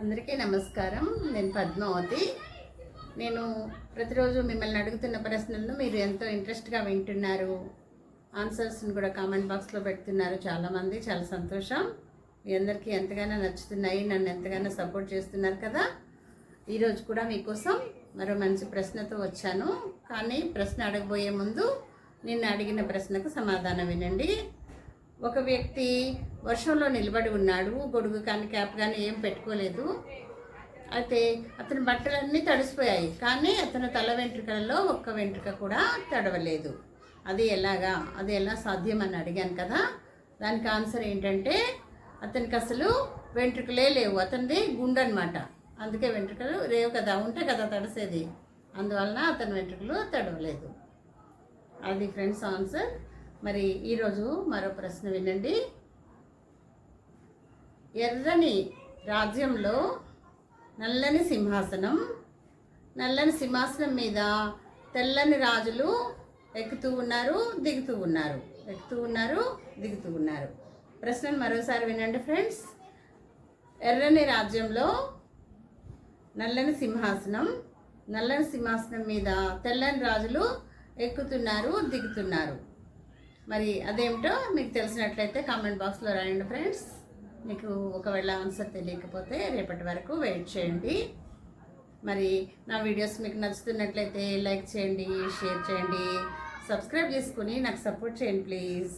అందరికీ నమస్కారం. నేను పద్మావతి. నేను ప్రతిరోజు మిమ్మల్ని అడుగుతున్న ప్రశ్నలను మీరు ఎంతో ఇంట్రెస్ట్గా వింటున్నారు. ఆన్సర్స్ని కూడా కామెంట్ బాక్స్లో పెడుతున్నారు చాలామంది. చాలా సంతోషం. మీ అందరికీ ఎంతగానో నచ్చుతున్నాయి, నన్ను ఎంతగానో సపోర్ట్ చేస్తున్నారు కదా. ఈరోజు కూడా మీకోసం మరో మంచి ప్రశ్నతో వచ్చాను. కానీ ప్రశ్న అడగబోయే ముందు నిన్న అడిగిన ప్రశ్నకు సమాధానం వినండి. ఒక వ్యక్తి వర్షంలో నిలబడి ఉన్నాడు. గొడుగు కానీ క్యాప్ కానీ ఏం పెట్టుకోలేదు. అయితే అతని బట్టలన్నీ తడిసిపోయాయి, కానీ అతని తల వెంట్రుకలలో ఒక్క వెంట్రుక కూడా తడవలేదు. అది ఎలా సాధ్యం అని అడిగాను కదా. దానికి ఆన్సర్ ఏంటంటే, అతనికి అసలు వెంట్రుకలే లేవు. అతనిది గుండె అనమాట. అందుకే వెంట్రుకలు లేవు కదా, ఉంటే కదా తడిసేది. అందువలన అతని వెంట్రుకలు తడవలేదు. అది ఫ్రెండ్స్ ఆన్సర్. మరి ఈరోజు మరో ప్రశ్న వినండి. ఎర్రని రాజ్యంలో నల్లని సింహాసనం మీద తెల్లని రాజులు ఎక్కుతూ ఉన్నారు, దిగుతూ ఉన్నారు. ప్రశ్నను మరోసారి వినండి ఫ్రెండ్స్. ఎర్రని రాజ్యంలో నల్లని సింహాసనం మీద తెల్లని రాజులు ఎక్కుతున్నారు, దిగుతున్నారు. మరి అదేమిటో మీకు తెలిసినట్లయితే కామెంట్ బాక్స్లో రాయండి ఫ్రెండ్స్. మీకు ఒకవేళ ఆన్సర్ తెలియకపోతే రేపటి వరకు వెయిట్ చేయండి. మరి నా వీడియోస్ మీకు నచ్చుతున్నట్లయితే లైక్ చేయండి, షేర్ చేయండి, సబ్స్క్రైబ్ చేసుకుని నాకు సపోర్ట్ చేయండి ప్లీజ్.